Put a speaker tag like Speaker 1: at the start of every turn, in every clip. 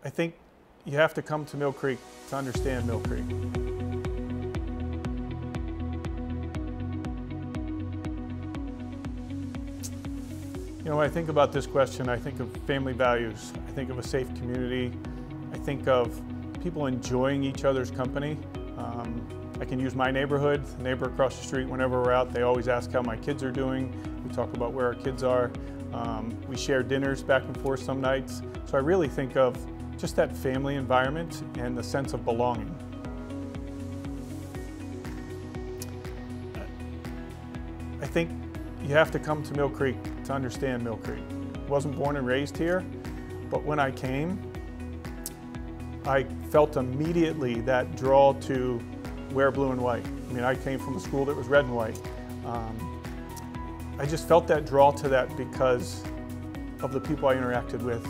Speaker 1: I think you have to come to Millcreek to understand Millcreek. You know, when I think about this question, I think of family values. I think of a safe community. I think of people enjoying each other's company. I can use my neighborhood, the neighbor across the street, whenever we're out, they always ask how my kids are doing. We talk about where our kids are. We share dinners back and forth some nights. So I really think of just that family environment and the sense of belonging. I think you have to come to Millcreek to understand Millcreek. I wasn't born and raised here, but when I came, I felt immediately that draw to wear blue and white. I mean, I came from a school that was red and white. I just felt that draw to that because of the people I interacted with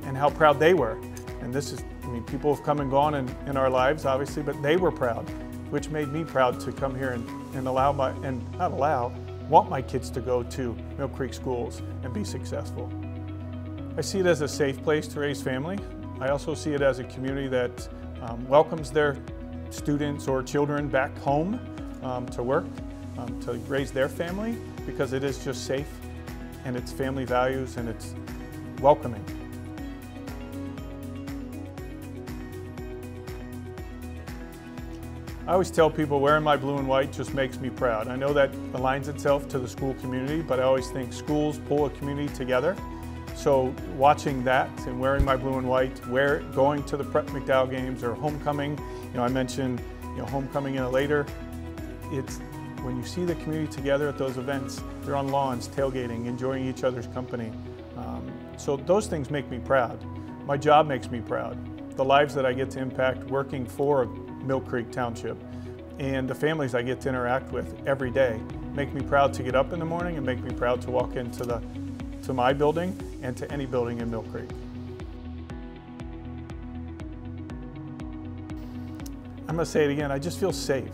Speaker 1: and how proud they were. And this is, I mean, people have come and gone in our lives, obviously, but they were proud, which made me proud to come here and want my kids to go to Millcreek schools and be successful. I see it as a safe place to raise family. I also see it as a community that welcomes their students or children back home to work, to raise their family, because it is just safe and it's family values and it's welcoming. I always tell people wearing my blue and white just makes me proud. I know that aligns itself to the school community, but I always think schools pull a community together. So watching that and wearing my blue and white, going to the Prep McDowell games or homecoming, you know, I mentioned, you know, homecoming in a later, it's when you see the community together at those events, they're on lawns, tailgating, enjoying each other's company. So those things make me proud. My job makes me proud. The lives that I get to impact working for Millcreek Township and the families I get to interact with every day make me proud to get up in the morning and make me proud to walk into my building and to any building in Millcreek. I'm gonna say it again, I just feel safe.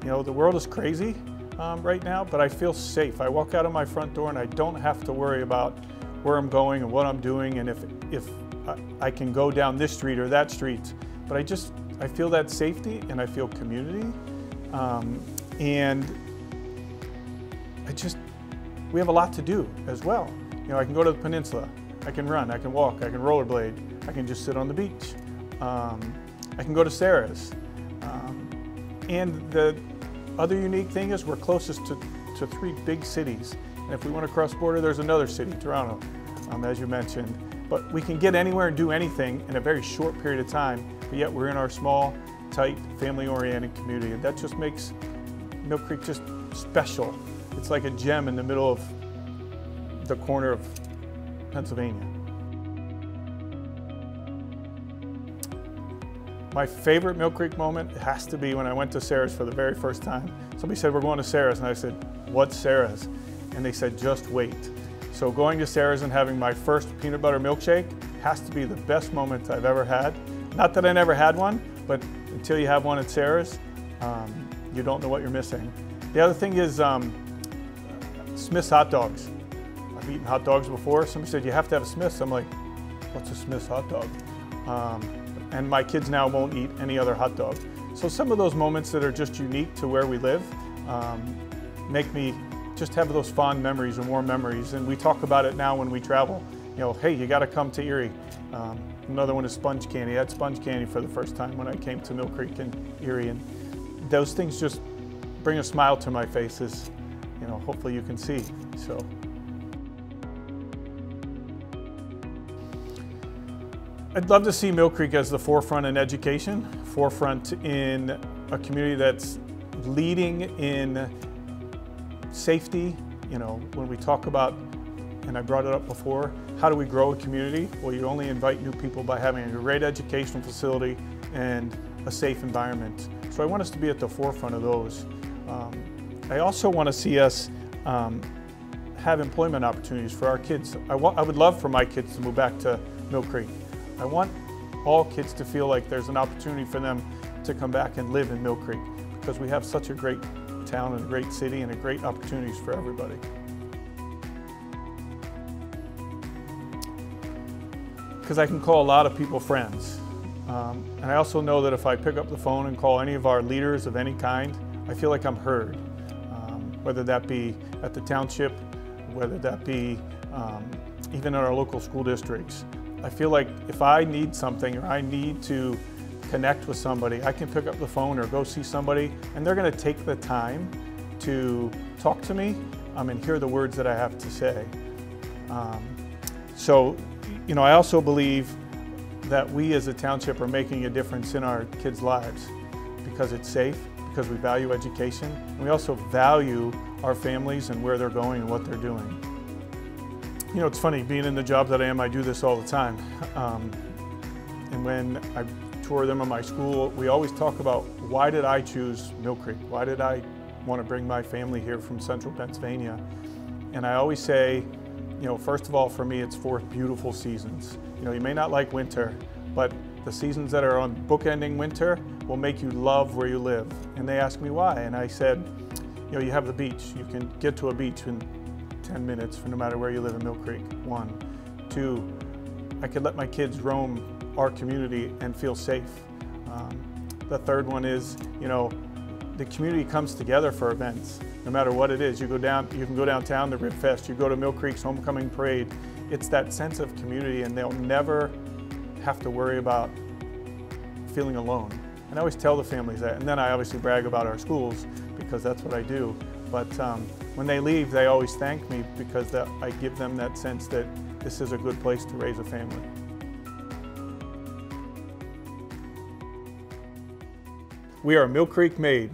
Speaker 1: You know, the world is crazy right now, but I feel safe. I walk out of my front door and I don't have to worry about where I'm going and what I'm doing and if I can go down this street or that street. But I feel that safety and I feel community. And we have a lot to do as well. You know, I can go to the peninsula, I can run, I can walk, I can rollerblade, I can just sit on the beach. I can go to Sarah's. And the other unique thing is we're closest to 3 big cities. And if we want to cross border, there's another city, Toronto, as you mentioned. But we can get anywhere and do anything in a very short period of time, but yet we're in our small, tight, family-oriented community. And that just makes Millcreek just special. It's like a gem in the middle of the corner of Pennsylvania. My favorite Millcreek moment has to be when I went to Sarah's for the very first time. Somebody said, we're going to Sarah's, and I said, what's Sarah's? And they said, just wait. So going to Sarah's and having my first peanut butter milkshake has to be the best moment I've ever had. Not that I never had one, but until you have one at Sarah's, you don't know what you're missing. The other thing is Smith's hot dogs. I've eaten hot dogs before. Somebody said, you have to have a Smith's. I'm like, what's a Smith's hot dog? And my kids now won't eat any other hot dog. So some of those moments that are just unique to where we live make me just have those fond memories and warm memories. And we talk about it now when we travel. You know, hey, you gotta come to Erie. Another one is sponge candy. I had sponge candy for the first time when I came to Millcreek and Erie. And those things just bring a smile to my face, as you know, hopefully you can see. So. I'd love to see Millcreek as the forefront in education, forefront in a community that's leading in safety. You know, when we talk about, and I brought it up before, how do we grow a community? Well, you only invite new people by having a great educational facility and a safe environment. So I want us to be at the forefront of those. I also want to see us have employment opportunities for our kids. I would love for my kids to move back to Millcreek. I want all kids to feel like there's an opportunity for them to come back and live in Millcreek, because we have such a great town and a great city and a great opportunities for everybody. Because I can call a lot of people friends. And I also know that if I pick up the phone and call any of our leaders of any kind, I feel like I'm heard. Whether that be at the township, whether that be even in our local school districts. I feel like if I need something or I need to connect with somebody, I can pick up the phone or go see somebody and they're going to take the time to talk to me and hear the words that I have to say. So, you know, I also believe that we as a township are making a difference in our kids' lives because it's safe, because we value education, and we also value our families and where they're going and what they're doing. You know, it's funny, being in the job that I am, I do this all the time. And when I tour them in my school, we always talk about, why did I choose Millcreek? Why did I want to bring my family here from central Pennsylvania? And I always say, you know, first of all, for me, it's 4 beautiful seasons. You know, you may not like winter, but the seasons that are on bookending winter will make you love where you live. And they asked me why, and I said, you know, you have the beach. You can get to a beach in 10 minutes for no matter where you live in Millcreek, 1. 2, I could let my kids roam our community and feel safe. The third one is, you know, the community comes together for events. No matter what it is, you can go downtown to Rib Fest, you go to Millcreek's Homecoming Parade. It's that sense of community, and they'll never have to worry about feeling alone. And I always tell the families that, and then I obviously brag about our schools because that's what I do. But when they leave, they always thank me because I give them that sense that this is a good place to raise a family. We are Millcreek Made.